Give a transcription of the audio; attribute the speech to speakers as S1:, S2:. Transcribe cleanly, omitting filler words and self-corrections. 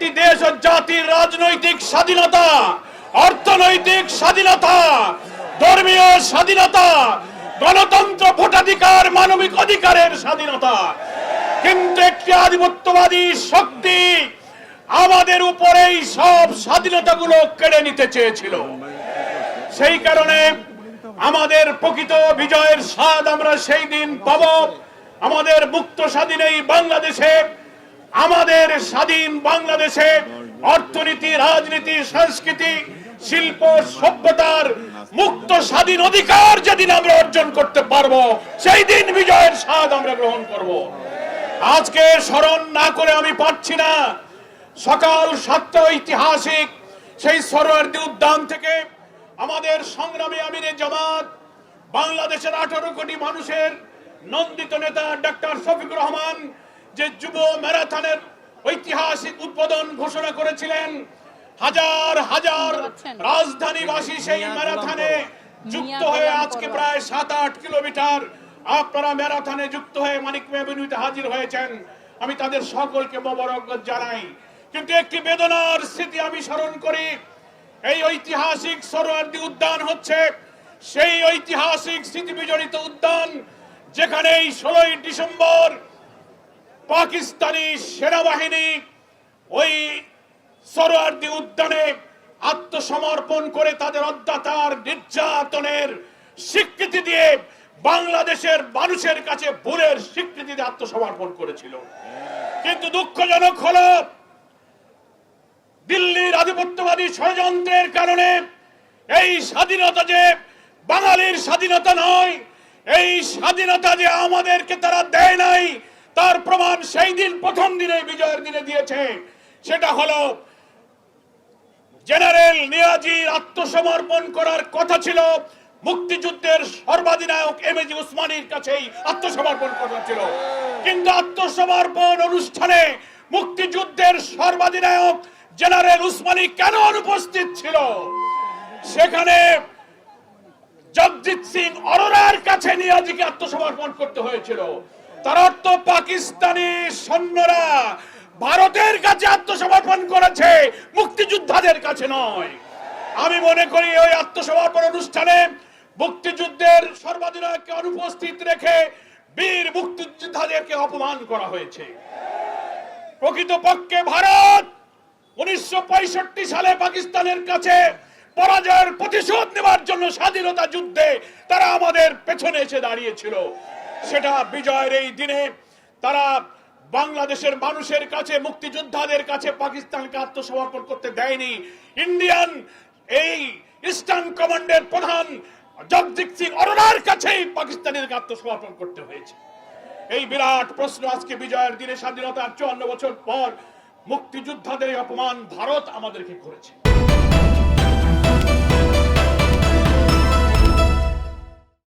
S1: একটি দেশ ও জাতির রাজনৈতিক স্বাধীনতা, অর্থনৈতিক স্বাধীনতা, ধর্মীয় স্বাধীনতা, গণতন্ত্র, ভোটাধিকার, মানবিক অধিকারের স্বাধীনতা। কিন্তু একটি আধিপত্যবাদী শক্তি আমাদের উপরেই সব স্বাধীনতাগুলো কেড়ে নিতে চেয়েছিল। সেই কারণে আমাদের প্রকৃত বিজয়ের স্বাদ আমরা সেই দিন পাব আমাদের মুক্ত স্বাধীন এই বাংলাদেশে। আমাদের স্বাধীন বাংলাদেশে অর্থনীতি, রাজনীতি, সংস্কৃতি, শিল্প, সভ্যতার মুক্ত স্বাধীন অধিকার যেদিন আমরা অর্জন করতে পারবো, সেই দিন বিজয়ের স্বাদ আমরা গ্রহণ করব। আজকে স্মরণ না করে আমি পারছি না। সকাল 7টা ঐতিহাসিক সেই সোহরাওয়ার্দী উদ্যান থেকে আমাদের সংগ্রামী আমিরে জামাত, বাংলাদেশের 18 কোটি মানুষের নন্দিত নেতা ডক্টর শফিকুর রহমান যে যুব ম্যারাথনের ঐতিহাসিক উদ্বোধন ঘোষণা করেছিলেন, হাজার হাজার রাজধানীবাসী সেই ম্যারাথনে যুক্ত হয়ে আজকে প্রায় 7-8 কিলোমিটার আপনারা ম্যারাথনে যুক্ত হয়ে মানিক এভিনিউতে হাজির হয়েছেন। আমি তাদের সকলকে মোবারকবাদ জানাই। কিন্তু একটি বেদনার স্মৃতি আমি স্মরণ করি। এই ঐতিহাসিক সোহরাওয়ার্দী উদ্যান হচ্ছে সেই ঐতিহাসিক স্মৃতি বিজড়িত উদ্যান যেখানে 16ই ডিসেম্বর পাকিস্তানি সেনাবাহিনী ওই সোহরাওয়ার্দী উদ্যানে আত্মসমর্পণ করে তাদের অত্যাচার, নির্যাতনের স্বীকৃতি দিয়ে বাংলাদেশের মানুষের কাছে ভুলের স্বীকৃতি দিয়ে আত্মসমর্পণ করেছিল। কিন্তু দুঃখজনক হলো দিল্লির আধিপত্যবাদী ষড়যন্ত্রের কারণে এই স্বাধীনতা যে বাঙালির স্বাধীনতা নয়, এই স্বাধীনতা যে আমাদেরকে তারা দেয় নাই, তার প্রমাণ সেই দিন প্রথম দিনে বিজয়ের দিনে দিয়েছে। সেটা হলো জেনারেল নিয়াজির আত্মসমর্পণ করার কথা ছিল, মুক্তিযুদ্ধের সর্বাধিনায়ক এমএজি উসমানীর কাছেই আত্মসমর্পণ করা ছিল। কিন্তু আত্মসমর্পণ অনুষ্ঠানে মুক্তিযুদ্ধের সর্বাধিনায়ক জেনারেল উসমানী কেন অনুপস্থিত ছিল? সেখানে জগজিৎ সিং অরোরার কাছে নিয়াজিকে আত্মসমর্পণ করতে হয়েছিল। তার অর্থ পাকিস্তানি সৈন্যরা ভারতের কাছে আত্মসমর্পণ করেছে, মুক্তিযোদ্ধাদের কাছে নয়। আমি মনে করি ওই আত্মসমর্পণ অনুষ্ঠানে মুক্তিযুদ্ধের সর্বাধিনায়ককে অনুপস্থিত রেখে বীর মুক্তিযোদ্ধাদেরকে অপমান করা হয়েছে। প্রকৃতপক্ষে ভারত 1965 সালে পাকিস্তানের কাছে পরাজয়ের প্রতিশোধ নেওয়ার জন্য স্বাধীনতা যুদ্ধে তারা আমাদের পেছনে এসে দাঁড়িয়েছিল। সেটা বিজয়ের এই দিনে তারা বাংলাদেশের মানুষের কাছে, মুক্তিযোদ্ধাদের কাছে পাকিস্তানকে আত্মসমর্পণ করতে দেয়নি। ইন্ডিয়ান এই ইস্টার্ন কমান্ডের প্রধান জগজিৎ সিং অরোরার কাছেই পাকিস্তানের আত্মসমর্পণ করতে হয়েছে। এই বিরাট প্রশ্ন আজকে বিজয়ের দিনে, স্বাধীনতার 54 বছর পর মুক্তিযোদ্ধাদের অপমান ভারত আমাদেরকে করেছে।